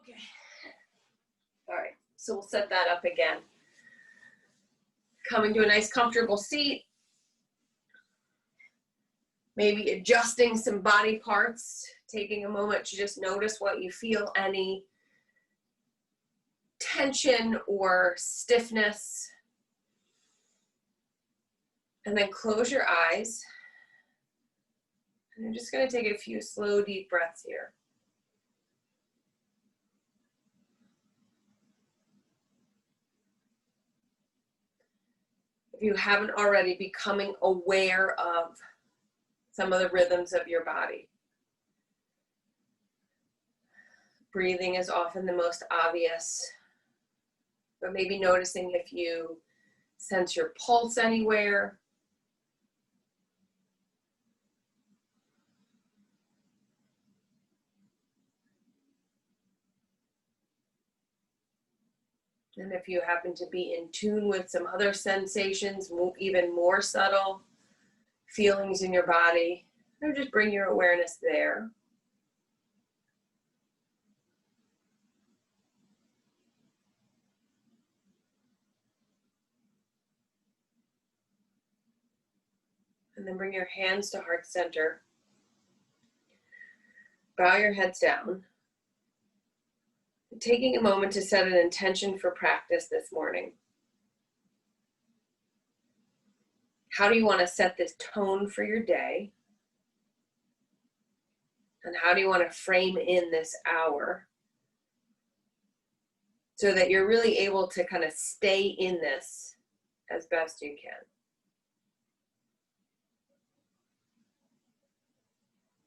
Okay. All right, so we'll set that up again. Coming to a nice comfortable seat. Maybe adjusting some body parts, taking a moment to just notice what you feel, any tension or stiffness. And then close your eyes. And I'm just going to take a few slow, deep breaths here. If you haven't already, becoming aware of some of the rhythms of your body. Breathing is often the most obvious, but maybe noticing if you sense your pulse anywhere. And if you happen to be in tune with some other sensations, even more subtle feelings in your body, just bring your awareness there. And then bring your hands to heart center. Bow your heads down. Taking a moment to set an intention for practice this morning. How do you want to set this tone for your day? And how do you want to frame in this hour so that you're really able to kind of stay in this as best you can?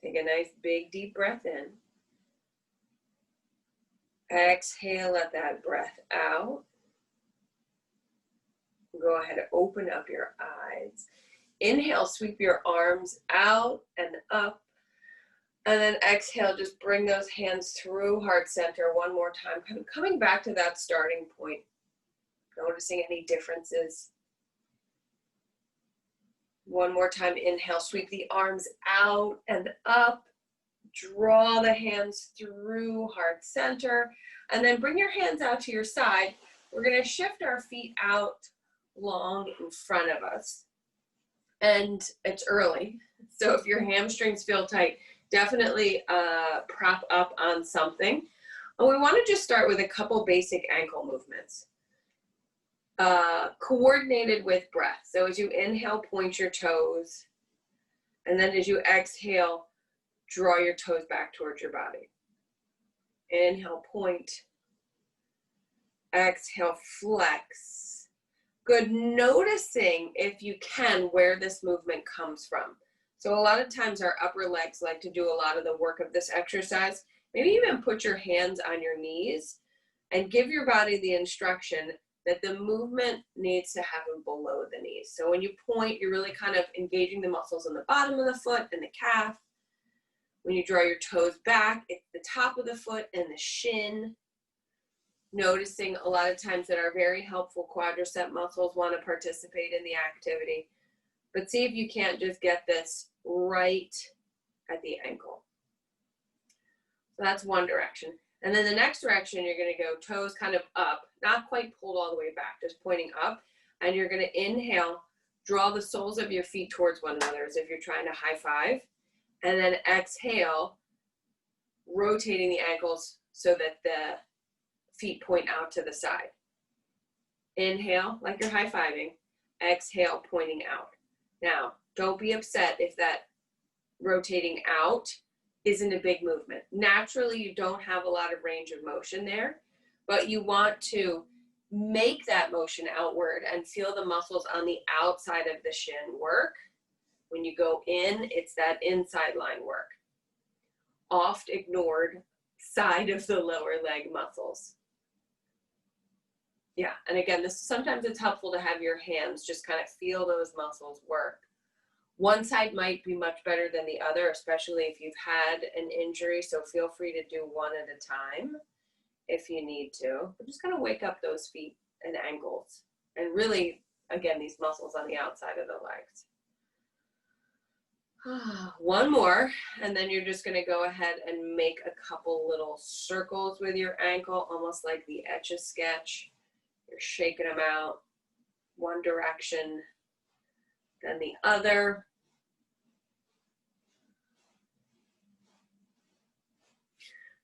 Take a nice big deep breath in. Exhale, let that breath out. Go ahead and open up your eyes. Inhale, sweep your arms out and up. And then exhale, just bring those hands through heart center one more time. Coming back to that starting point. Noticing any differences. One more time, inhale, sweep the arms out and up. Draw the hands through heart center, and then bring your hands out to your side. We're going to shift our feet out long in front of us. And it's early, so if your hamstrings feel tight, definitely prop up on something. And we want to just start with a couple basic ankle movements. Coordinated with breath. So as you inhale, point your toes. And then as you exhale, draw your toes back towards your body. Inhale, point. Exhale, flex. Good. Noticing, if you can, where this movement comes from. So a lot of times our upper legs like to do a lot of the work of this exercise. Maybe even put your hands on your knees and give your body the instruction that the movement needs to happen below the knees. So when you point, you're really kind of engaging the muscles on the bottom of the foot and the calf. When you draw your toes back, it's the top of the foot and the shin. Noticing a lot of times that our very helpful quadricep muscles want to participate in the activity. But see if you can't just get this right at the ankle. So that's one direction. And then the next direction, you're going to go toes kind of up, not quite pulled all the way back, just pointing up. And you're going to inhale, draw the soles of your feet towards one another as if you're trying to high five. And then exhale, rotating the ankles so that the feet point out to the side. Inhale, like you're high-fiving. Exhale, pointing out. Now, don't be upset if that rotating out isn't a big movement. Naturally, you don't have a lot of range of motion there, but you want to make that motion outward and feel the muscles on the outside of the shin work. When you go in, it's that inside line work. Oft ignored side of the lower leg muscles. Yeah, and again, sometimes it's helpful to have your hands just kind of feel those muscles work. One side might be much better than the other, especially if you've had an injury, so feel free to do one at a time if you need to. But just kind of wake up those feet and ankles, and really, again, these muscles on the outside of the legs. One more, and then you're just going to go ahead and make a couple little circles with your ankle, almost like the Etch-a-Sketch. You're shaking them out one direction, then the other.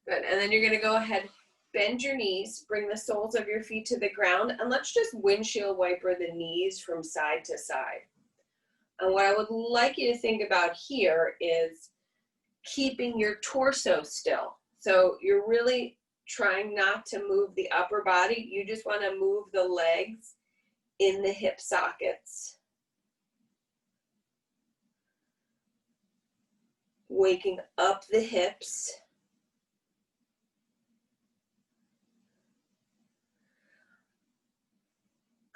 Good, and then you're going to go ahead, bend your knees, bring the soles of your feet to the ground, and let's just windshield wiper the knees from side to side. And what I would like you to think about here is keeping your torso still. So you're really trying not to move the upper body. You just want to move the legs in the hip sockets. Waking up the hips.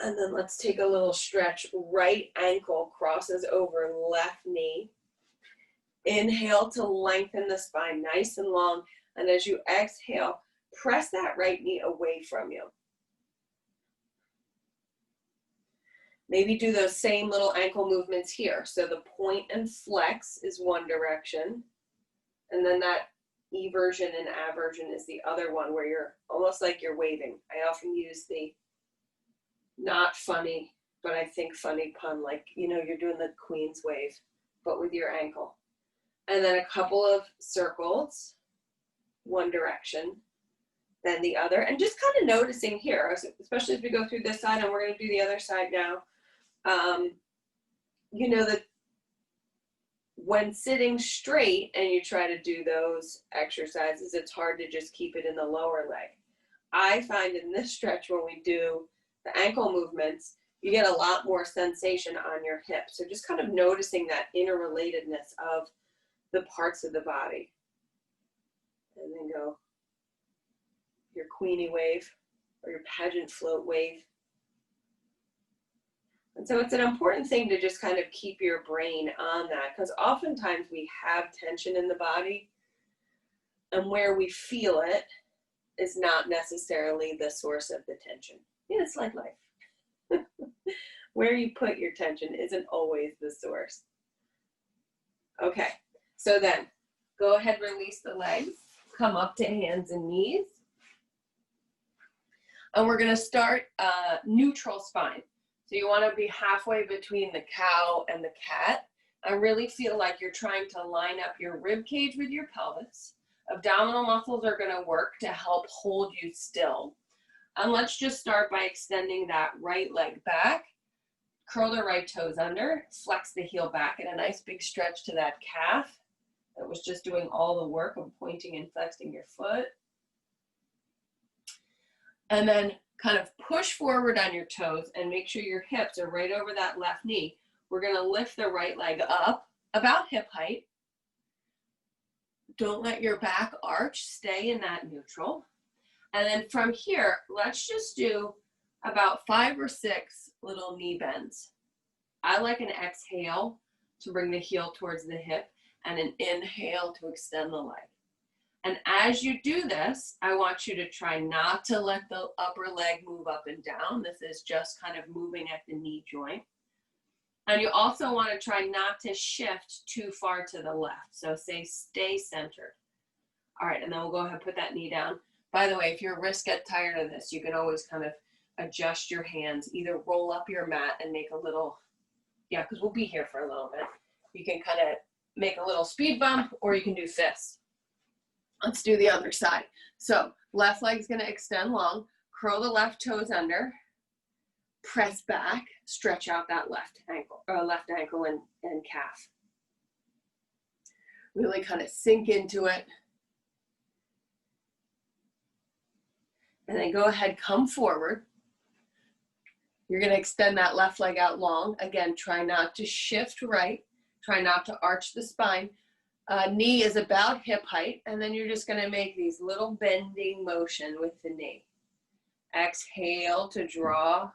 And then let's take a little stretch. Right ankle crosses over left knee. Inhale to lengthen the spine nice and long. And as you exhale, press that right knee away from you. Maybe do those same little ankle movements here. So the point and flex is one direction. And then that eversion and aversion is the other one, where you're almost like you're waving. I often use the not funny, but I think funny pun, like, you know, you're doing the Queen's wave, but with your ankle. And then a couple of circles, one direction, then the other, and just kind of noticing here, especially as we go through this side, and we're going to do the other side now. You know that when sitting straight and you try to do those exercises, it's hard to just keep it in the lower leg. I find in this stretch, when we do the ankle movements, you get a lot more sensation on your hips. So just kind of noticing that interrelatedness of the parts of the body. And then go your Queenie wave or your pageant float wave. And so it's an important thing to just kind of keep your brain on that, because oftentimes we have tension in the body, and where we feel it is not necessarily the source of the tension. Yeah, it's like life. Where you put your tension isn't always the source. Okay, so then go ahead, release the legs, come up to hands and knees. And we're gonna start neutral spine. So you wanna be halfway between the cow and the cat. I really feel like you're trying to line up your rib cage with your pelvis. Abdominal muscles are gonna work to help hold you still. And let's just start by extending that right leg back. Curl the right toes under, flex the heel back, and a nice big stretch to that calf that was just doing all the work of pointing and flexing your foot. And then kind of push forward on your toes and make sure your hips are right over that left knee. We're gonna lift the right leg up about hip height. Don't let your back arch, stay in that neutral. And then from here, let's just do about 5 or 6 little knee bends. I like an exhale to bring the heel towards the hip and an inhale to extend the leg. And as you do this, I want you to try not to let the upper leg move up and down. This is just kind of moving at the knee joint. And you also want to try not to shift too far to the left. So stay centered. All right, and then we'll go ahead and put that knee down. By the way, if your wrists get tired of this, you can always kind of adjust your hands. Either roll up your mat and make a little, yeah, because we'll be here for a little bit. You can kind of make a little speed bump, or you can do fists. Let's do the other side. So left leg's gonna extend long, curl the left toes under, press back, stretch out that left ankle and calf. Really kind of sink into it. And then go ahead, come forward. You're gonna extend that left leg out long. Again, try not to shift right. Try not to arch the spine. Knee is about hip height, and then you're just gonna make these little bending motion with the knee. Exhale to draw,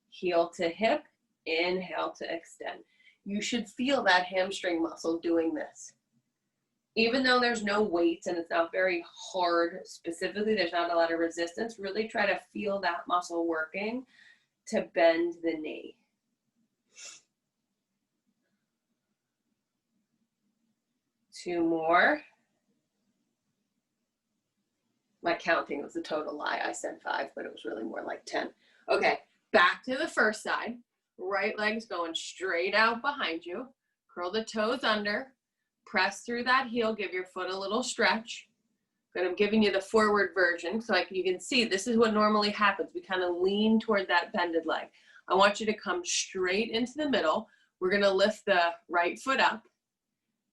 heel to hip, inhale to extend. You should feel that hamstring muscle doing this. Even though there's no weights and it's not very hard specifically, there's not a lot of resistance, really try to feel that muscle working to bend the knee. 2 more. My counting was a total lie. I said 5, but it was really more like 10. Okay, back to the first side. Right leg's going straight out behind you. Curl the toes under. Press through that heel. Give your foot a little stretch. Good, I'm giving you the forward version so you can see this is what normally happens. We kind of lean toward that bended leg. I want you to come straight into the middle. We're going to lift the right foot up.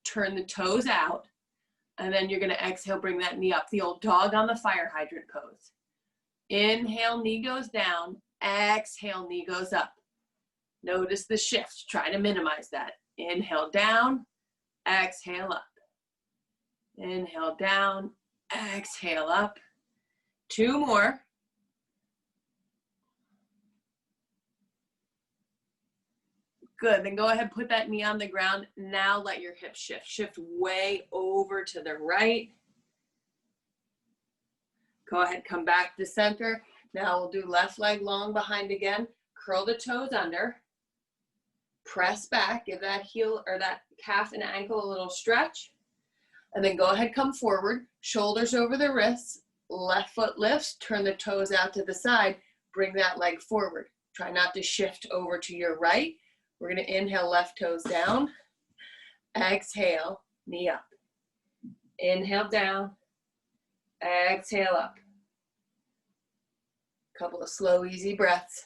Turn the toes out. And then you're going to exhale, bring that knee up. The old dog on the fire hydrant pose. Inhale, knee goes down. Exhale, knee goes up. Notice the shift. Try to minimize that. Inhale down. Exhale up. Inhale down. Exhale up. 2 more. Good, then go ahead, put that knee on the ground. Now let your hips shift. Shift way over to the right. Go ahead, come back to center. Now we'll do left leg long behind again. Curl the toes under. Press back, give that heel or that calf and ankle a little stretch. And then go ahead, come forward, shoulders over the wrists, left foot lifts, turn the toes out to the side, bring that leg forward. Try not to shift over to your right. We're going to inhale, left toes down. Exhale, knee up. Inhale down. Exhale up. Couple of slow, easy breaths.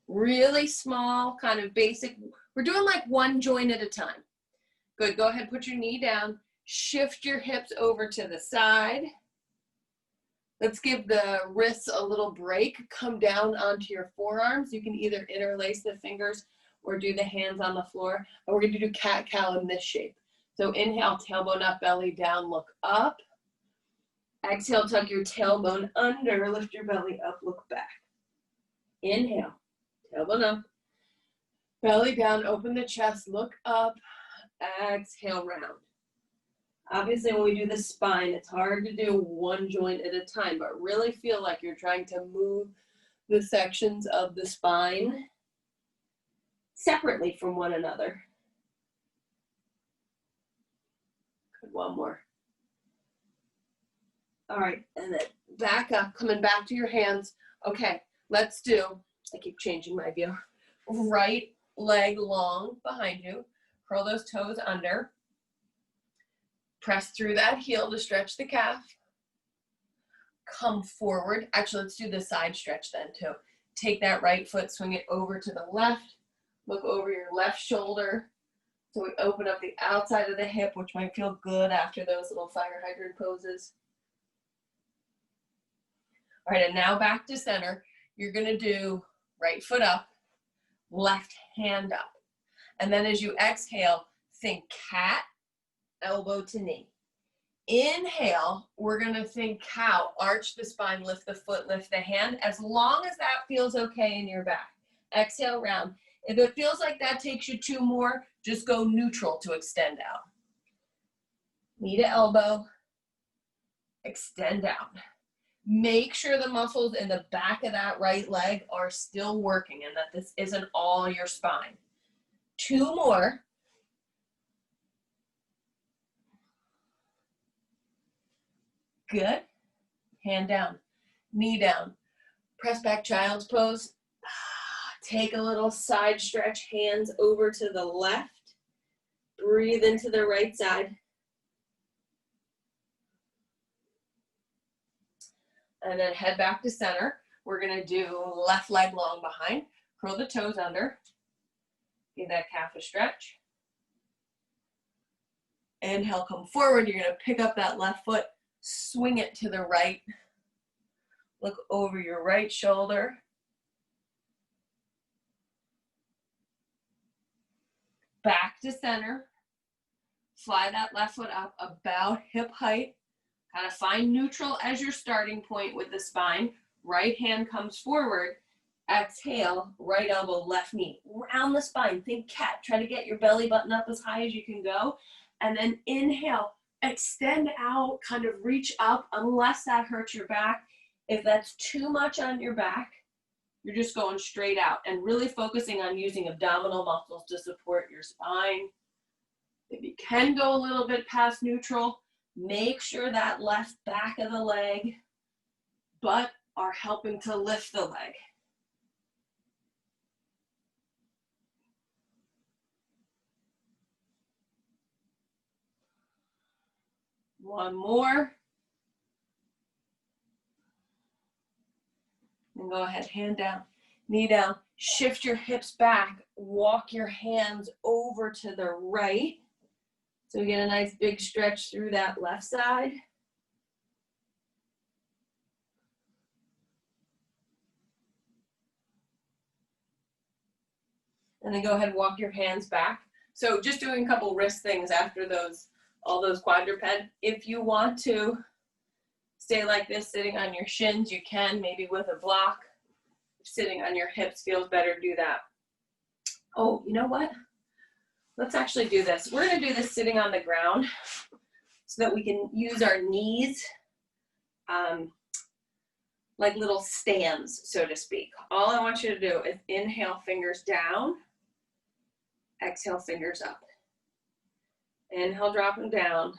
Really small, kind of basic. We're doing like one joint at a time. Good, go ahead, put your knee down. Shift your hips over to the side. Let's give the wrists a little break. Come down onto your forearms. You can either interlace the fingers or do the hands on the floor. And we're going to do cat-cow in this shape. So inhale, tailbone up, belly down, look up. Exhale, tuck your tailbone under, lift your belly up, look back. Inhale, tailbone up, belly down, open the chest, look up. Exhale, round. Obviously, when we do the spine, it's hard to do one joint at a time, but really feel like you're trying to move the sections of the spine separately from one another. Good, one more. All right, and then back up, coming back to your hands. Okay, let's do, I keep changing my view, right leg long behind you. Curl those toes under. Press through that heel to stretch the calf. Come forward. Actually, let's do the side stretch then too. Take that right foot, swing it over to the left. Look over your left shoulder. So we open up the outside of the hip, which might feel good after those little fire hydrant poses. All right, and now back to center. You're gonna do right foot up, left hand up. And then as you exhale, think cat, elbow to knee. Inhale, we're gonna think cow, arch the spine, lift the foot, lift the hand, as long as that feels okay in your back. Exhale, round. If it feels like that takes you 2 more, just go neutral to extend out. Knee to elbow, extend out. Make sure the muscles in the back of that right leg are still working and that this isn't all your spine. 2 more. Good. Hand down, knee down. Press back child's pose. Take a little side stretch, hands over to the left. Breathe into the right side. And then head back to center. We're gonna do left leg long behind. Curl the toes under. Give that calf a stretch. Inhale, come forward. You're gonna pick up that left foot, swing it to the right. Look over your right shoulder. Back to center. Fly that left foot up about hip height. Kind of find neutral as your starting point with the spine. Right hand comes forward. Exhale, right elbow, left knee. Round the spine, think cat. Try to get your belly button up as high as you can go. And then inhale, extend out, kind of reach up unless that hurts your back. If that's too much on your back, you're just going straight out and really focusing on using abdominal muscles to support your spine. If you can go a little bit past neutral, make sure that left back of the leg, butt are helping to lift the leg. One more. And go ahead, hand down, knee down, shift your hips back, walk your hands over to the right. So we get a nice big stretch through that left side. And then go ahead and walk your hands back. So just doing a couple wrist things after those, all those quadruped. If you want to stay like this, sitting on your shins, you can, maybe with a block. Sitting on your hips feels better, do that. Oh, you know what? Let's actually do this. We're gonna do this sitting on the ground so that we can use our knees like little stands, so to speak. All I want you to do is inhale, fingers down, exhale, fingers up. Inhale, drop them down,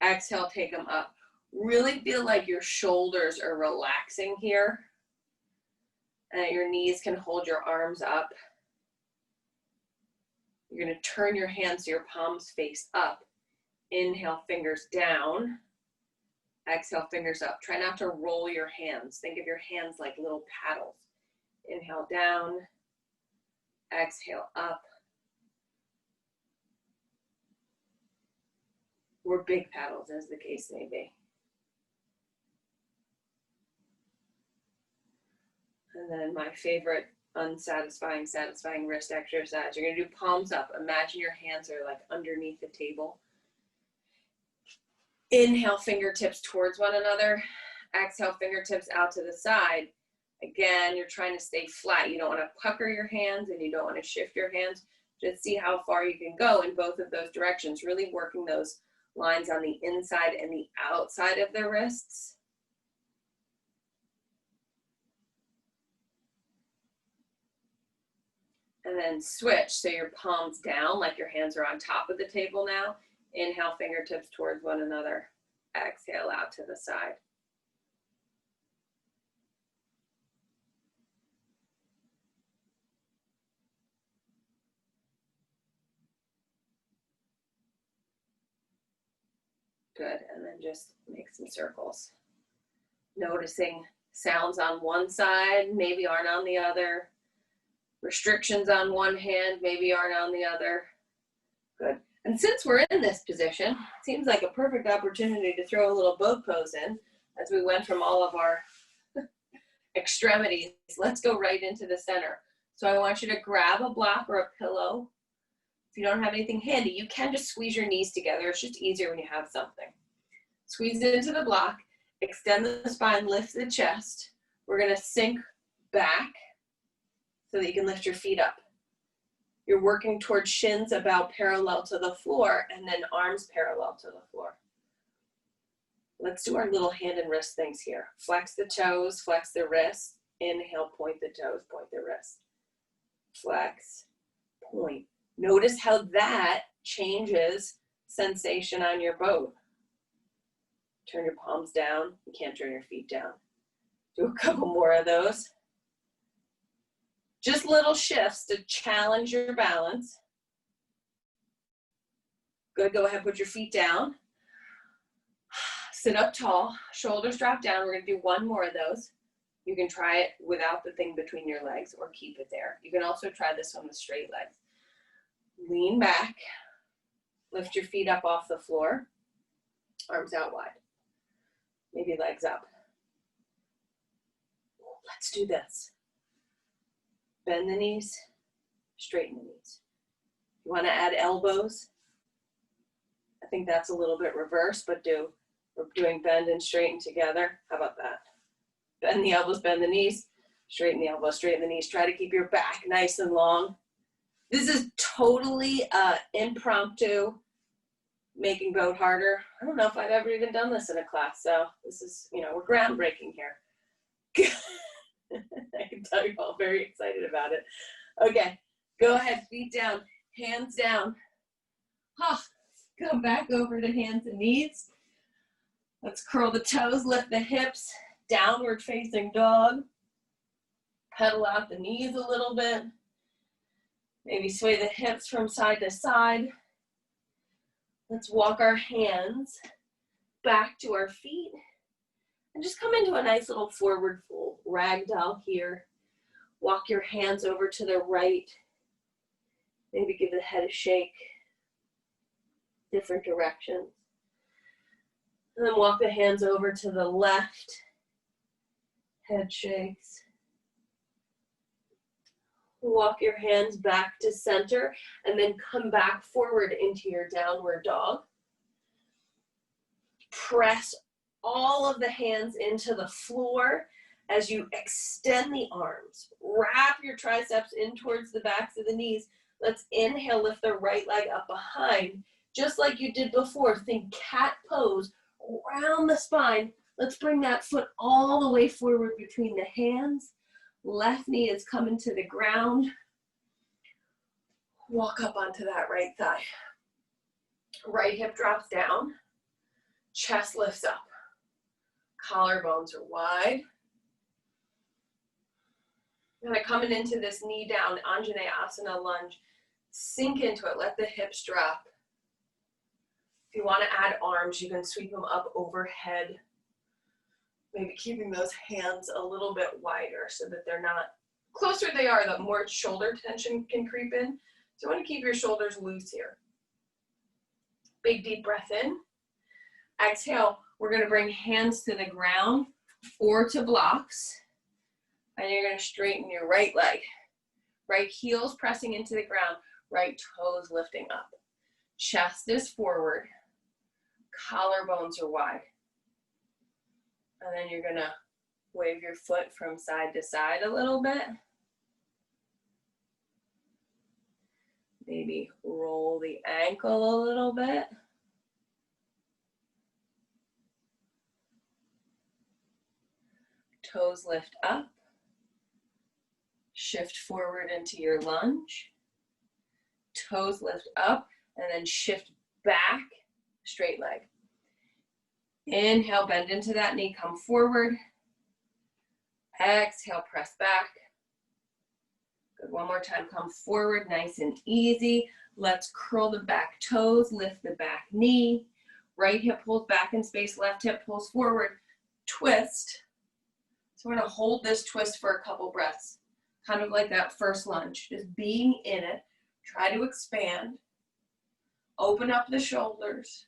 exhale, take them up. Really feel like your shoulders are relaxing here. And your knees can hold your arms up. You're going to turn your hands so your palms face up. Inhale, fingers down. Exhale, fingers up. Try not to roll your hands. Think of your hands like little paddles. Inhale, down. Exhale, up. Or big paddles, as the case may be. And then my favorite unsatisfying, satisfying wrist exercise. You're gonna do palms up. Imagine your hands are like underneath the table. Inhale, fingertips towards one another. Exhale, fingertips out to the side. Again, you're trying to stay flat. You don't wanna pucker your hands and you don't wanna shift your hands. Just see how far you can go in both of those directions. Really working those lines on the inside and the outside of the wrists. And then switch, so your palms down, like your hands are on top of the table now. Inhale, fingertips towards one another. Exhale, out to the side. Good, and then just make some circles. Noticing sounds on one side, maybe aren't on the other. Restrictions on one hand, maybe aren't on the other. Good. And since we're in this position, it seems like a perfect opportunity to throw a little boat pose in as we went from all of our extremities. Let's go right into the center. So I want you to grab a block or a pillow. If you don't have anything handy, you can just squeeze your knees together. It's just easier when you have something. Squeeze it into the block, extend the spine, lift the chest. We're gonna sink back so that you can lift your feet up. You're working towards shins about parallel to the floor and then arms parallel to the floor. Let's do our little hand and wrist things here. Flex the toes, flex the wrists. Inhale, point the toes, point the wrist. Flex, point. Notice how that changes sensation on your boat. Turn your palms down. You can't turn your feet down. Do a couple more of those. Just little shifts to challenge your balance. Good, go ahead, put your feet down. Sit up tall, shoulders drop down. We're gonna do one more of those. You can try it without the thing between your legs or keep it there. You can also try this one with straight legs. Lean back, lift your feet up off the floor, arms out wide, maybe legs up. Let's do this. Bend the knees, straighten the knees. You want to add elbows? I think that's a little bit reverse, but we're doing bend and straighten together. How about that? Bend the elbows, bend the knees, straighten the elbows, straighten the knees. Try to keep your back nice and long. This is totally impromptu, making boat harder. I don't know if I've ever even done this in a class, so this is, we're groundbreaking here. I can tell you're all very excited about it. Okay, go ahead, feet down, hands down. Come back over to hands and knees. Let's curl the toes, lift the hips, downward facing dog. Pedal out the knees a little bit. Maybe sway the hips from side to side. Let's walk our hands back to our feet and just come into a nice little forward fold. Ragdoll here. Walk your hands over to the right. Maybe give the head a shake. Different directions. And then walk the hands over to the left. Head shakes. Walk your hands back to center and then come back forward into your downward dog. Press all of the hands into the floor as you extend the arms. Wrap your triceps in towards the backs of the knees. Let's inhale, lift the right leg up behind, just like you did before. Think cat pose around the spine. Let's bring that foot all the way forward between the hands. Left knee is coming to the ground. Walk up onto that right thigh. Right hip drops down. Chest lifts up. Collarbones are wide. Kind of coming into this knee down, Anjaneyasana lunge. Sink into it. Let the hips drop. If you want to add arms, you can sweep them up overhead. Maybe keeping those hands a little bit wider so that they're not, closer they are, the more shoulder tension can creep in. So you want to keep your shoulders loose here. Big deep breath in. Exhale, we're going to bring hands to the ground or to blocks. And you're going to straighten your right leg. Right heels pressing into the ground, right toes lifting up. Chest is forward. Collarbones are wide. And then you're gonna wave your foot from side to side a little bit. Maybe roll the ankle a little bit. Toes lift up. Shift forward into your lunge. Toes lift up and then shift back, straight leg. Inhale, bend into that knee, come forward. Exhale, press back. Good, one more time, come forward, nice and easy. Let's curl the back toes, lift the back knee. Right hip pulls back in space, left hip pulls forward. Twist. So we're gonna hold this twist for a couple breaths. Kind of like that first lunge, just being in it. Try to expand. Open up the shoulders.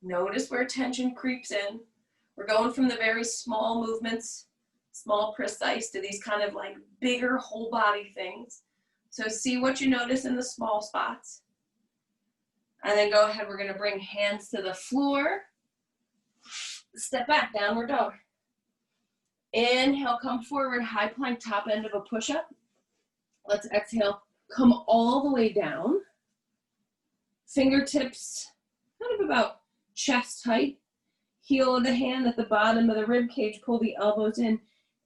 Notice where tension creeps in. We're going from the very small movements, small, precise, to these kind of like bigger whole body things. So see what you notice in the small spots. And then go ahead, we're gonna bring hands to the floor. Step back, downward dog. Inhale, come forward, high plank, top end of a push-up. Let's exhale, come all the way down. Fingertips kind of about chest height. Heel of the hand at the bottom of the rib cage, pull the elbows in.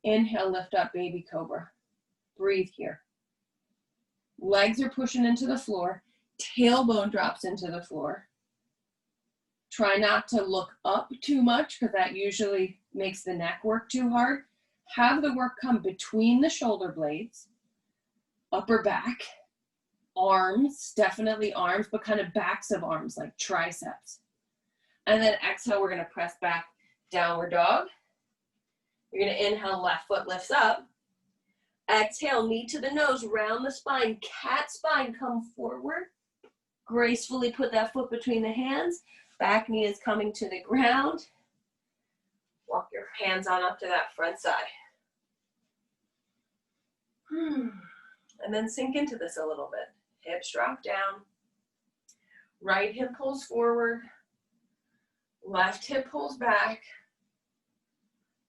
Inhale, lift up, baby cobra. Breathe here. Legs are pushing into the floor. Tailbone drops into the floor. Try not to look up too much because that usually makes the neck work too hard. Have the work come between the shoulder blades, upper back, arms, definitely arms, but kind of backs of arms like triceps. And then exhale, we're gonna press back, downward dog. You're gonna inhale, left foot lifts up. Exhale, knee to the nose, round the spine, cat spine, come forward. Gracefully put that foot between the hands. Back knee is coming to the ground. Walk your hands on up to that front side. And then sink into this a little bit. Hips drop down. Right hip pulls forward. Left hip pulls back.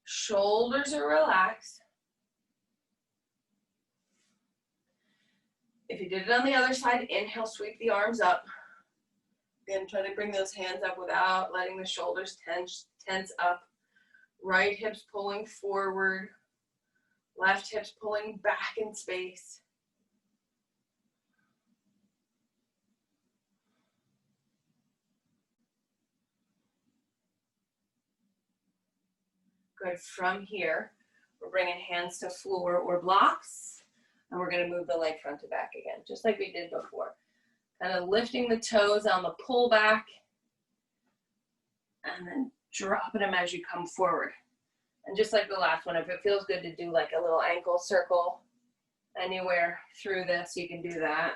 Shoulders are relaxed. If you did it on the other side, inhale, sweep the arms up. Again, try to bring those hands up without letting the shoulders tense up. Right hip's pulling forward. Left hip's pulling back in space. Good. From here, we're bringing hands to floor or blocks, and we're going to move the leg front to back again, just like we did before. Kind of lifting the toes on the pull back, and then dropping them as you come forward. And just like the last one, if it feels good to do like a little ankle circle anywhere through this, you can do that.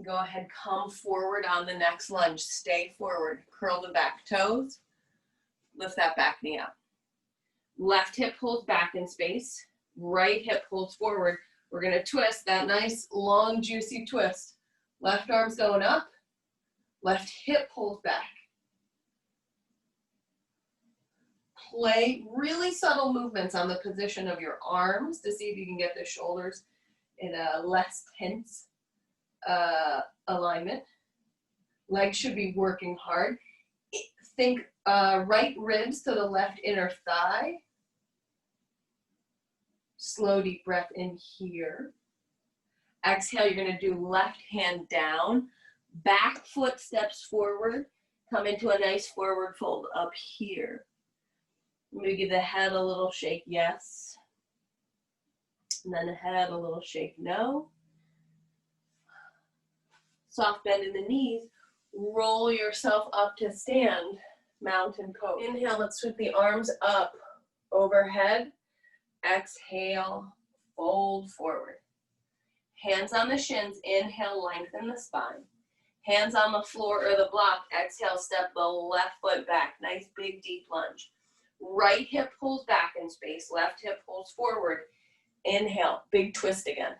Go ahead, come forward on the next lunge. Stay forward, curl the back toes, lift that back knee up. Left hip pulls back in space, right hip pulls forward. We're gonna twist, that nice, long, juicy twist. Left arm's going up, left hip pulls back. Play really subtle movements on the position of your arms to see if you can get the shoulders in a less tense alignment. Legs should be working hard. Think right ribs to the left inner thigh. Slow, deep breath in here. Exhale, you're going to do left hand down. Back foot steps forward. Come into a nice forward fold up here. Maybe give the head a little shake, yes. And then the head a little shake, no. Soft bend in the knees. Roll yourself up to stand, mountain pose. Inhale, let's sweep the arms up overhead. Exhale, fold forward. Hands on the shins, inhale, lengthen the spine. Hands on the floor or the block, exhale, step the left foot back. Nice big deep lunge. Right hip pulls back in space, left hip pulls forward. Inhale, big twist again.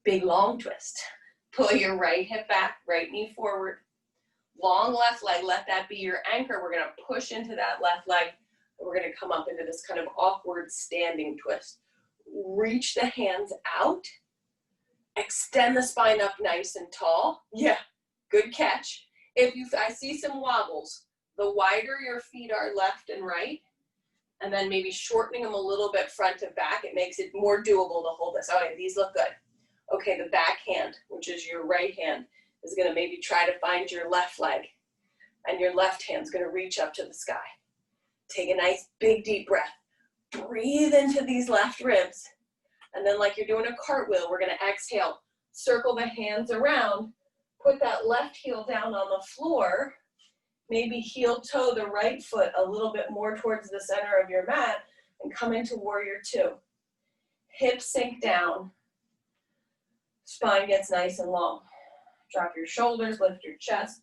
Big long twist. Pull your right hip back, right knee forward. Long left leg, let that be your anchor. We're gonna push into that left leg. And we're gonna come up into this kind of awkward standing twist. Reach the hands out. Extend the spine up nice and tall. Yeah, good catch. I see some wobbles. The wider your feet are left and right, and then maybe shortening them a little bit front and back, it makes it more doable to hold this. Okay, these look good. Okay, the back hand, which is your right hand, is gonna maybe try to find your left leg, and your left hand's gonna reach up to the sky. Take a nice big deep breath. Breathe into these left ribs. And then like you're doing a cartwheel, we're gonna exhale. Circle the hands around. Put that left heel down on the floor. Maybe heel toe the right foot a little bit more towards the center of your mat and come into warrior two. Hips sink down. Spine gets nice and long. Drop your shoulders, lift your chest.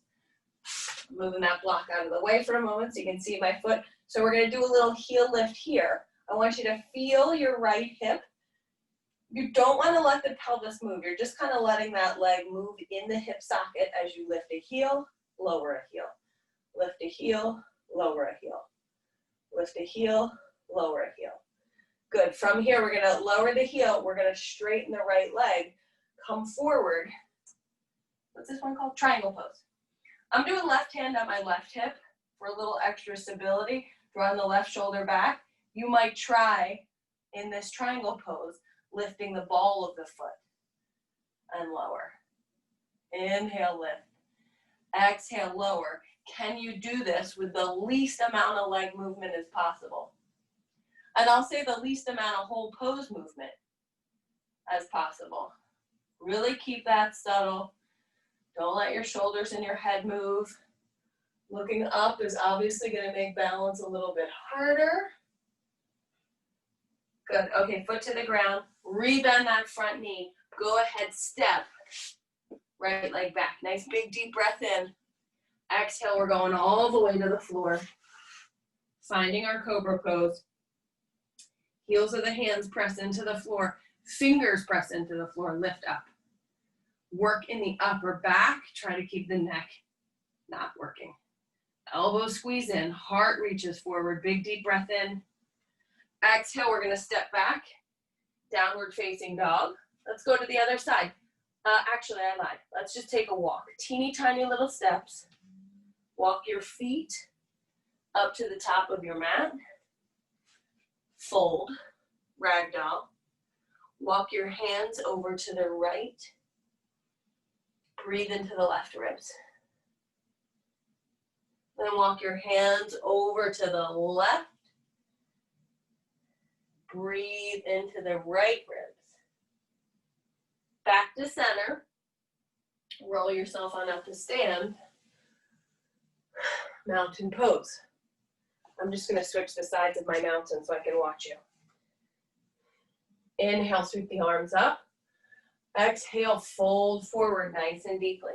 Moving that block out of the way for a moment so you can see my foot. So we're gonna do a little heel lift here. I want you to feel your right hip. You don't wanna let the pelvis move. You're just kind of letting that leg move in the hip socket as you lift a heel, lower a heel. Lift a heel, lower a heel. Lift a heel, lower a heel. Good. From here, we're gonna lower the heel. We're gonna straighten the right leg. Come forward. What's this one called? Triangle pose. I'm doing left hand on my left hip for a little extra stability. Drawing the left shoulder back. You might try in this triangle pose, lifting the ball of the foot and lower. Inhale, lift. Exhale, lower. Can you do this with the least amount of leg movement as possible? And I'll say the least amount of whole pose movement as possible. Really keep that subtle. Don't let your shoulders and your head move. Looking up is obviously going to make balance a little bit harder. Good. Okay, foot to the ground. Rebend that front knee. Go ahead, step. Right leg back. Nice big deep breath in. Exhale, we're going all the way to the floor. Finding our cobra pose. Heels of the hands press into the floor. Fingers press into the floor. Lift up. Work in the upper back. Try to keep the neck not working. Elbows squeeze in. Heart reaches forward. Big deep breath in. Exhale, we're going to step back. downward facing dog. Let's go to the other side. Actually, I lied. Let's just take a walk. Teeny tiny little steps. Walk your feet up to the top of your mat. Fold, ragdoll. Walk your hands over to the right. Breathe into the left ribs. Then walk your hands over to the left. Breathe into the right ribs. Back to center. Roll yourself on up to stand. Mountain pose. I'm just going to switch the sides of my mountain so I can watch you. Inhale, sweep the arms up. Exhale, fold forward nice and deeply.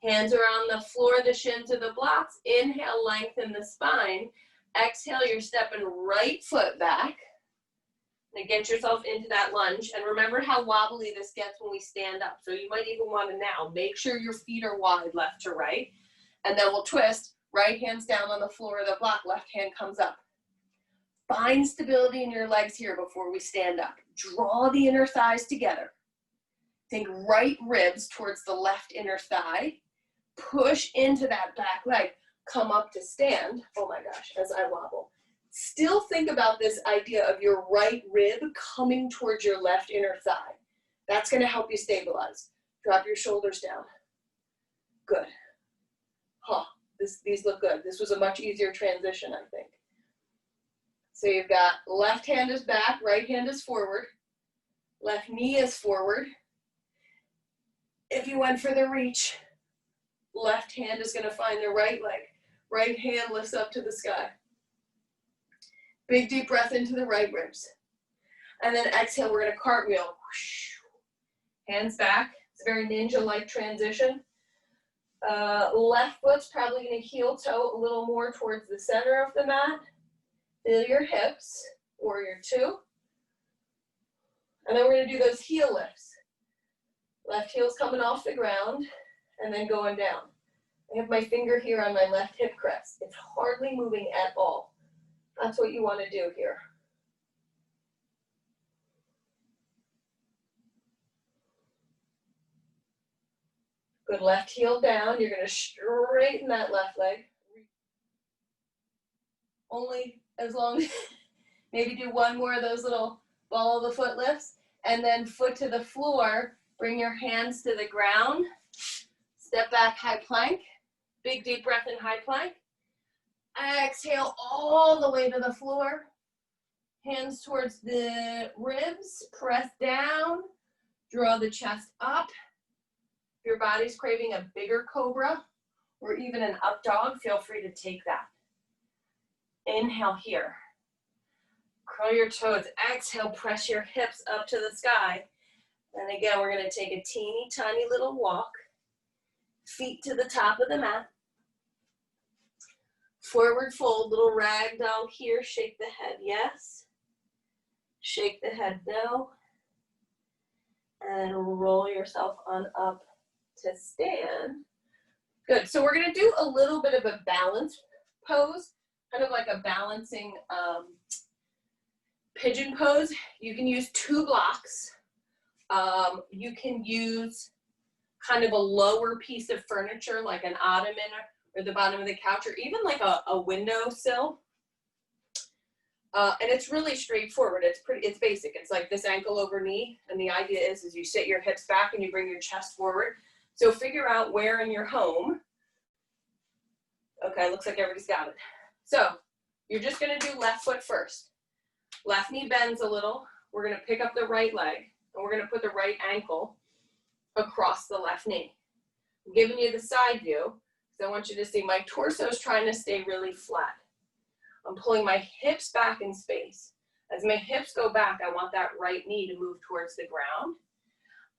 Hands are on the floor, the shins are the blocks. Inhale, lengthen the spine. Exhale, you're stepping right foot back. Now get yourself into that lunge. And remember how wobbly this gets when we stand up. So you might even want to now make sure your feet are wide left to right. And then we'll twist. Right hand's down on the floor of the block. Left hand comes up. Find stability in your legs here before we stand up. Draw the inner thighs together. Think right ribs towards the left inner thigh. Push into that back leg. Come up to stand. Oh my gosh, as I wobble. Still think about this idea of your right rib coming towards your left inner thigh. That's going to help you stabilize. Drop your shoulders down. Good. Huh, these look good. This was a much easier transition, I think. So you've got left hand is back, right hand is forward. Left knee is forward. If you went for the reach, left hand is going to find the right leg. Right hand lifts up to the sky. Big deep breath into the right ribs. And then exhale, we're going to cartwheel. Hands back. It's a very ninja-like transition. Left foot's probably going to heel toe a little more towards the center of the mat. Feel your hips, warrior two. And then we're going to do those heel lifts. Left heel's coming off the ground and then going down. I have my finger here on my left hip crest. It's hardly moving at all. That's what you want to do here. Good, left heel down. You're going to straighten that left leg. Only as long as, maybe do one more of those little ball of the foot lifts, and then foot to the floor. Bring your hands to the ground. Step back, high plank. Big deep breath in high plank. Exhale all the way to the floor. Hands towards the ribs. Press down. Draw the chest up. If your body's craving a bigger cobra or even an up dog, feel free to take that. Inhale here. Curl your toes. Exhale, press your hips up to the sky. And again, we're going to take a teeny tiny little walk. Feet to the top of the mat. Forward fold, little ragdoll here. Shake the head, yes. Shake the head, no. And roll yourself on up to stand. Good, so we're gonna do a little bit of a balance pose, kind of like a balancing pigeon pose. You can use 2 blocks. You can use kind of a lower piece of furniture like an ottoman or the bottom of the couch, or even like a windowsill. And it's really straightforward. It's basic. It's like this ankle over knee. And the idea is you sit your hips back and you bring your chest forward. So figure out where in your home. Okay, looks like everybody's got it. So you're just gonna do left foot first. Left knee bends a little. We're gonna pick up the right leg and we're gonna put the right ankle across the left knee. I'm giving you the side view because I want you to see my torso is trying to stay really flat. I'm pulling my hips back in space. As my hips go back, I want that right knee to move towards the ground.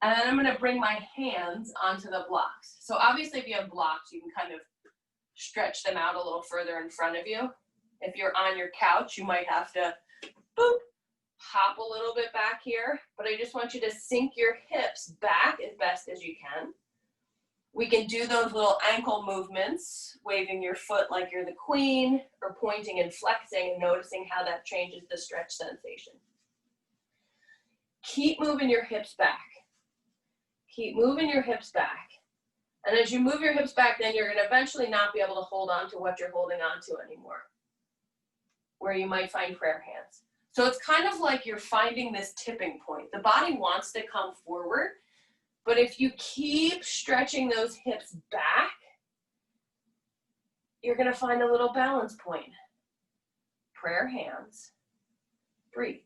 And then I'm going to bring my hands onto the blocks. So obviously if you have blocks, you can kind of stretch them out a little further in front of you. If you're on your couch, you might have to boop, hop a little bit back here. But I just want you to sink your hips back as best as you can. We can do those little ankle movements, waving your foot like you're the queen, or pointing and flexing and noticing how that changes the stretch sensation. Keep moving your hips back. Keep moving your hips back. And as you move your hips back, then you're gonna eventually not be able to hold on to what you're holding on to anymore, where you might find prayer hands. So it's kind of like you're finding this tipping point. The body wants to come forward, but if you keep stretching those hips back, you're gonna find a little balance point. Prayer hands, breathe.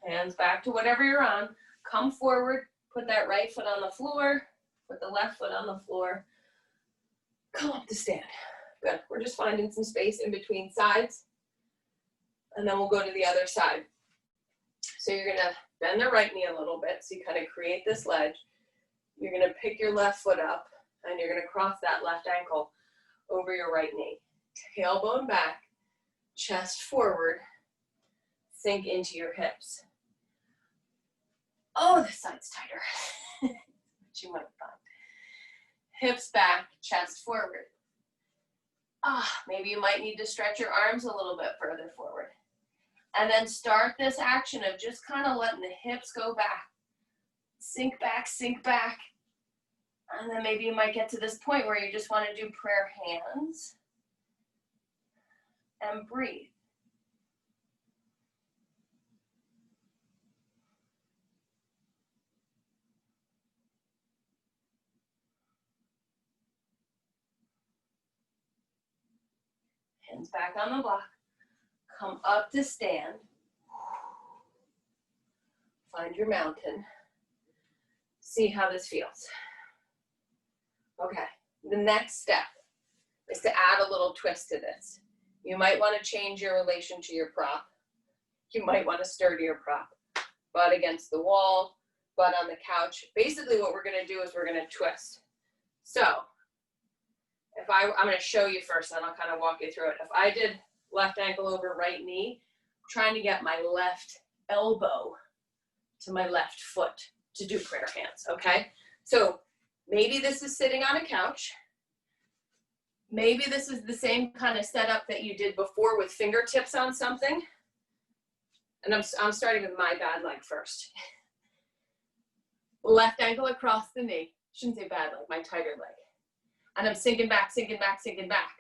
Hands back to whatever you're on. Come forward, put that right foot on the floor, put the left foot on the floor. Come up to stand. Good, we're just finding some space in between sides. And then we'll go to the other side. So you're gonna bend the right knee a little bit, so you kind of create this ledge. You're gonna pick your left foot up, and you're gonna cross that left ankle over your right knee. Tailbone back, chest forward, sink into your hips. Oh, this side's tighter. You might find. Hips back, chest forward. Maybe you might need to stretch your arms a little bit further forward. And then start this action of just kind of letting the hips go back. Sink back, sink back. And then maybe you might get to this point where you just want to do prayer hands and breathe. Hands back on the block. Come up to stand. Find your mountain. See how this feels. Okay, the next step is to add a little twist to this. You might want to change your relation to your prop. You might want to stir to your prop. Butt against the wall, butt on the couch. Basically what we're going to do is we're going to twist. So if I'm going to show you first, and I'll kind of walk you through it. If I did left ankle over right knee, I'm trying to get my left elbow to my left foot to do prayer hands, okay? So maybe this is sitting on a couch. Maybe this is the same kind of setup that you did before with fingertips on something. And I'm starting with my bad leg first. Left ankle across the knee. Shouldn't say bad leg, my tighter leg. And I'm sinking back, sinking back, sinking back.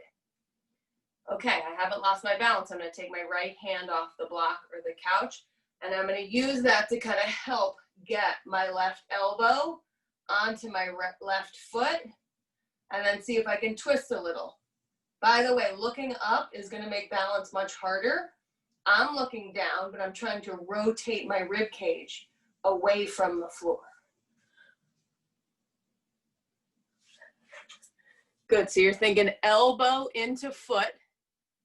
Okay, I haven't lost my balance. I'm gonna take my right hand off the block or the couch, and I'm gonna use that to kind of help get my left elbow onto my left foot, and then see if I can twist a little. By the way, looking up is gonna make balance much harder. I'm looking down, but I'm trying to rotate my rib cage away from the floor. Good, so you're thinking elbow into foot.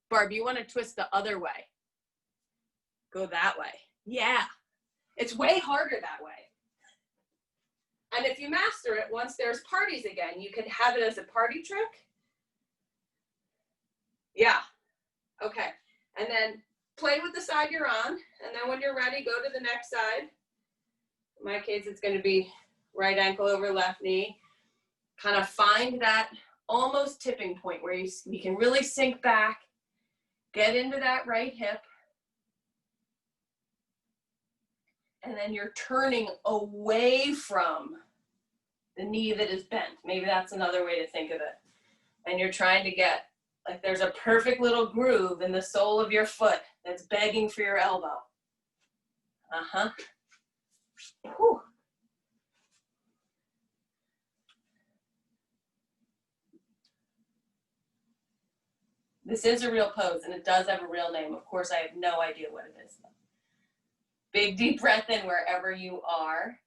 Barb, you want to twist the other way. Go that way. Yeah, it's way harder that way. And if you master it, once there's parties again, you can have it as a party trick. Yeah, okay. And then play with the side you're on, and then when you're ready, go to the next side. In my case, it's going to be right ankle over left knee. Kind of find that almost tipping point where you can really sink back, get into that right hip, and then you're turning away from the knee that is bent. Maybe that's another way to think of it. And you're trying to get, like there's a perfect little groove in the sole of your foot that's begging for your elbow. Whew. This is a real pose, and it does have a real name. Of course, I have no idea what it is. Big, deep breath in wherever you are.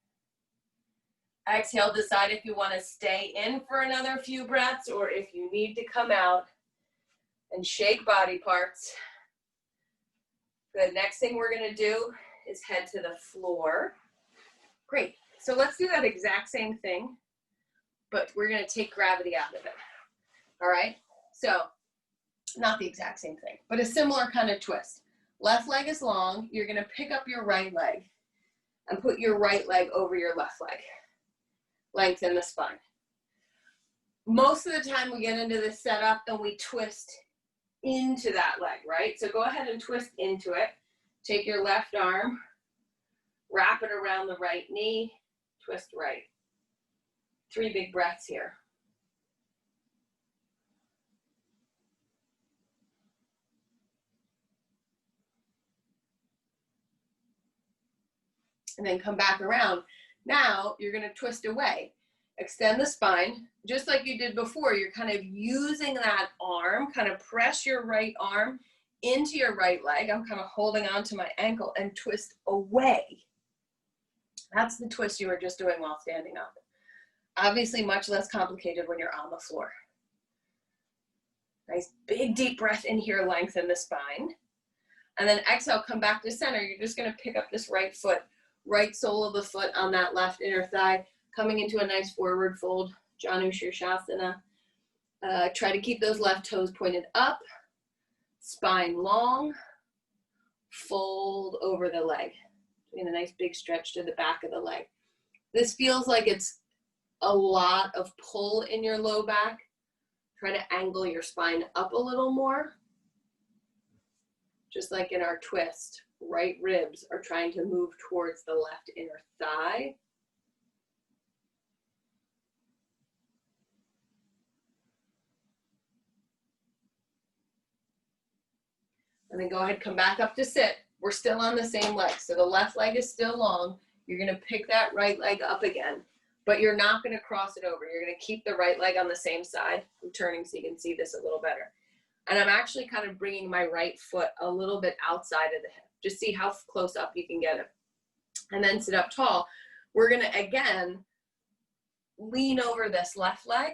Exhale, decide if you want to stay in for another few breaths or if you need to come out and shake body parts. The next thing we're going to do is head to the floor. Great. So let's do that exact same thing, but we're going to take gravity out of it. All right? So not the exact same thing, but a similar kind of twist. Left leg is long. You're going to pick up your right leg and put your right leg over your left leg. Lengthen the spine. Most of the time we get into this setup and we twist into that leg, right? So go ahead and twist into it. Take your left arm, wrap it around the right knee, twist right. 3 big breaths here. And then come back around. Now you're going to twist away. Extend the spine, just like you did before. You're kind of using that arm, kind of press your right arm into your right leg. I'm kind of holding on to my ankle and twist away. That's the twist you were just doing while standing up. Obviously much less complicated when you're on the floor. Nice big deep breath in here, lengthen the spine. And then exhale, come back to center. You're just going to pick up this right foot, right sole of the foot on that left inner thigh, coming into a nice forward fold, Janu Shirshasana. Try to keep those left toes pointed up, spine long, fold over the leg. Doing a nice big stretch to the back of the leg. This feels like it's a lot of pull in your low back. Try to angle your spine up a little more. Just like in our twist, right ribs are trying to move towards the left inner thigh. And then go ahead, come back up to sit. We're still on the same leg. So the left leg is still long. You're going to pick that right leg up again, but you're not going to cross it over. You're going to keep the right leg on the same side. I'm turning so you can see this a little better. And I'm actually kind of bringing my right foot a little bit outside of the hip. Just see how close up you can get it. And then sit up tall. We're going to, again, lean over this left leg,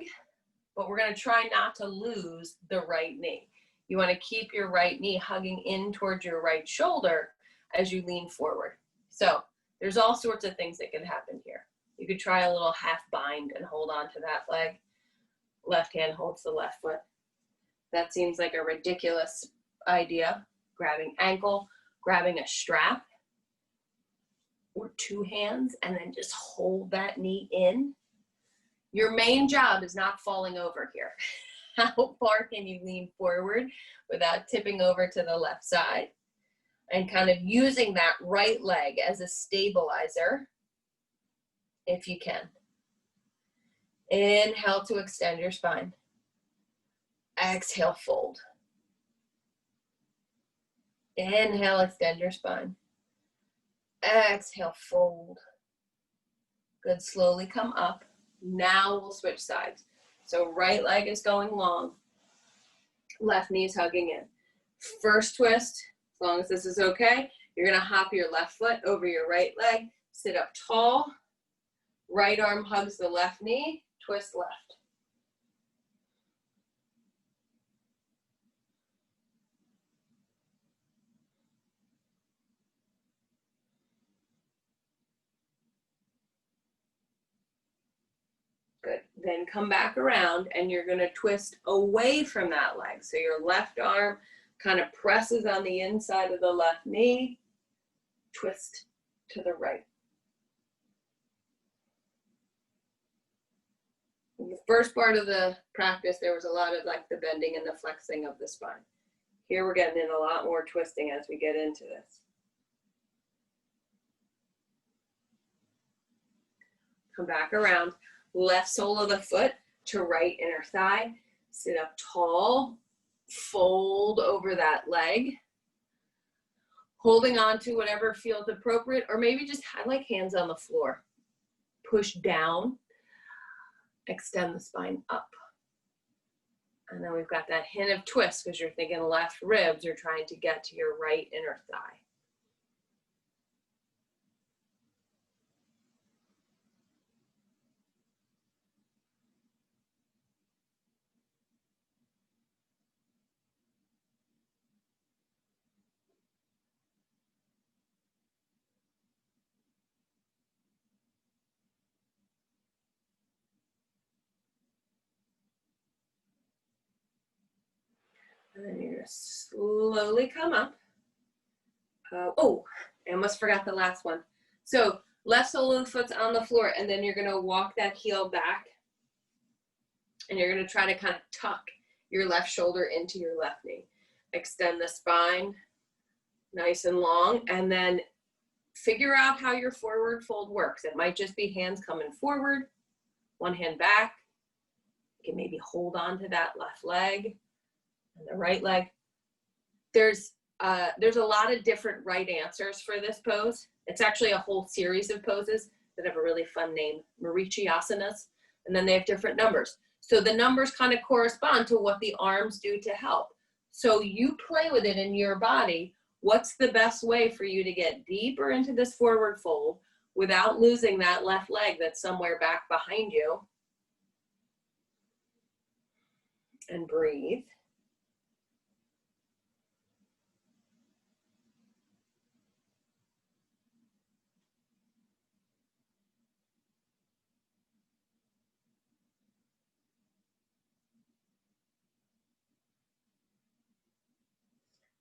but we're going to try not to lose the right knee. You want to keep your right knee hugging in towards your right shoulder as you lean forward. So there's all sorts of things that can happen here. You could try a little half bind and hold on to that leg. Left hand holds the left foot. That seems like a ridiculous idea. Grabbing ankle, grabbing a strap, or 2 hands, and then just hold that knee in. Your main job is not falling over here. How far can you lean forward without tipping over to the left side? And kind of using that right leg as a stabilizer, if you can. Inhale to extend your spine. Exhale, fold. Inhale, extend your spine. Exhale, fold. Good, slowly come up. Now we'll switch sides. So right leg is going long. Left knee is hugging in. First twist, as long as this is okay, you're gonna hop your left foot over your right leg, sit up tall, right arm hugs the left knee, twist left. Good. Then come back around and you're going to twist away from that leg. So your left arm kind of presses on the inside of the left knee, twist to the right. In the first part of the practice, there was a lot of like the bending and the flexing of the spine. Here we're getting in a lot more twisting as we get into this. Come back around. Left sole of the foot to right inner thigh. Sit up tall. Fold over that leg. Holding on to whatever feels appropriate, or maybe just have like hands on the floor. Push down. Extend the spine up. And then we've got that hint of twist because you're thinking left ribs are trying to get to your right inner thigh. And then you're going to slowly come up. Oh, I almost forgot the last one. So left sole of the foot's on the floor, and then you're going to walk that heel back. And you're going to try to kind of tuck your left shoulder into your left knee. Extend the spine. nice and long, and then figure out how your forward fold works. It might just be hands coming forward, one hand back. You can maybe hold on to that left leg and the right leg. There's a lot of different right answers for this pose. It's actually a whole series of poses that have a really fun name, Marichi asanas, and then they have different numbers. So the numbers kind of correspond to what the arms do to help. So you play with it in your body. What's the best way for you to get deeper into this forward fold without losing that left leg that's somewhere back behind you? And breathe.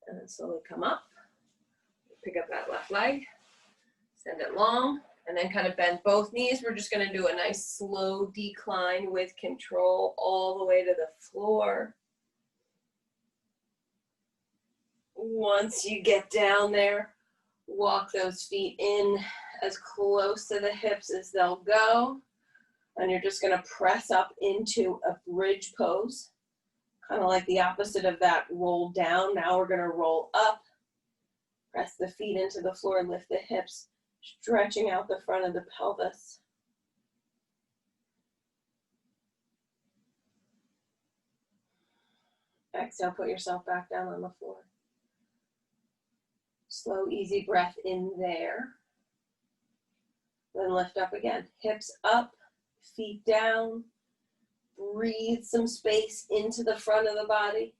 And then slowly come up, pick up that left leg, send it long, and then kind of bend both knees. We're just gonna do a nice slow decline with control all the way to the floor. Once you get down there, walk those feet in as close to the hips as they'll go. And you're just gonna press up into a bridge pose, kind of like the opposite of that roll down. Now we're gonna roll up, press the feet into the floor, lift the hips, stretching out the front of the pelvis. Exhale, put yourself back down on the floor. Slow, easy breath in there. Then lift up again. Hips up, feet down. Breathe some space into the front of the body.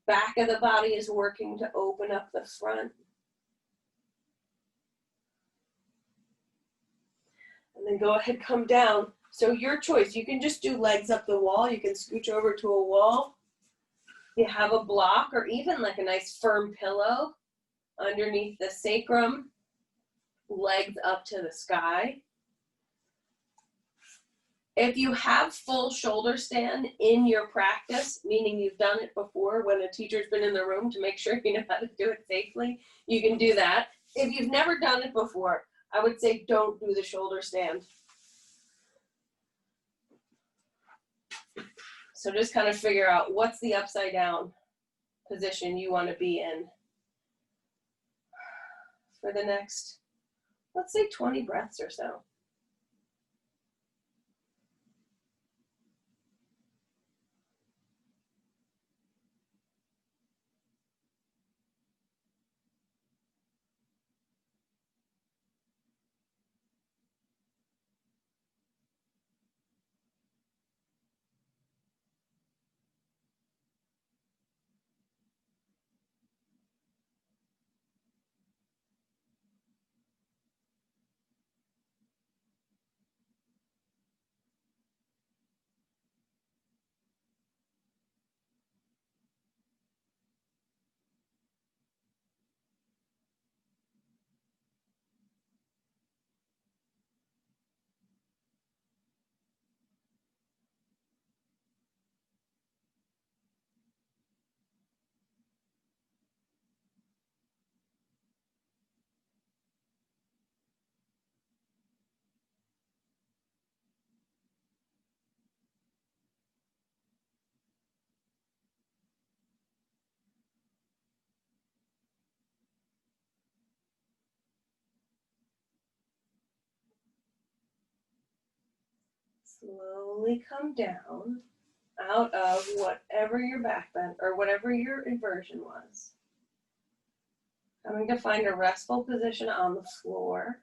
Back of the body is working to open up the front. And then go ahead, come down. So your choice. You can just do legs up the wall. You can scooch over to a wall. You have a block or even like a nice firm pillow underneath the sacrum, legs up to the sky. If you have full shoulder stand in your practice, meaning you've done it before when a teacher's been in the room to make sure you know how to do it safely, you can do that. If you've never done it before, I would say don't do the shoulder stand. So just kind of figure out what's the upside down position you want to be in for the next, let's say 20 breaths or so. Slowly come down out of whatever your back bend or whatever your inversion was. Coming to find a restful position on the floor.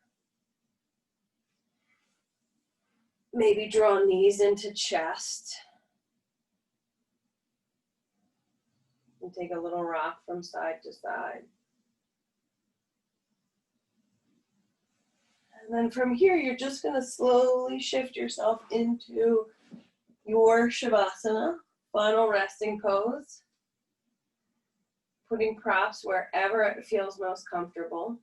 Maybe draw knees into chest. And take a little rock from side to side. And then from here, you're just going to slowly shift yourself into your Shavasana, final resting pose. Putting props wherever it feels most comfortable.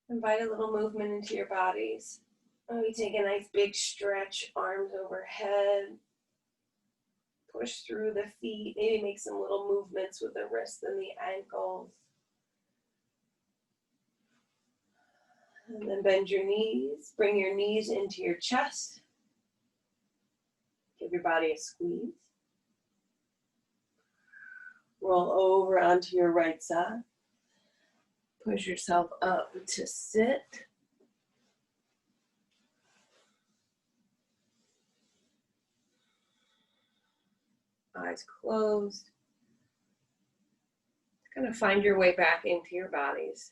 Invite a little movement into your bodies. Maybe take a nice big stretch, arms overhead. Push through the feet. Maybe make some little movements with the wrists and the ankles. And then bend your knees. Bring your knees into your chest. Give your body a squeeze. Roll over onto your right side. Push yourself up to sit. Eyes closed. Kind of find your way back into your bodies.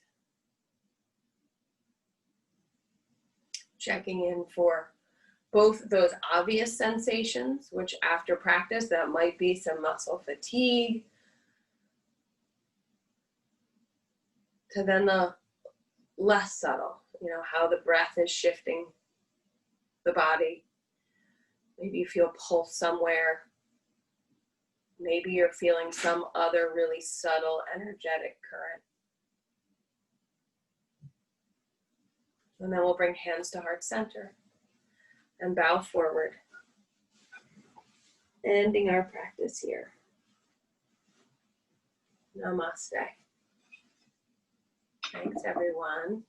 Checking in for both those obvious sensations, which after practice, that might be some muscle fatigue, to then the less subtle, how the breath is shifting the body. Maybe you feel pulse somewhere. Maybe you're feeling some other really subtle energetic current. And then we'll bring hands to heart center and bow forward. Ending our practice here. Namaste. Thanks, everyone.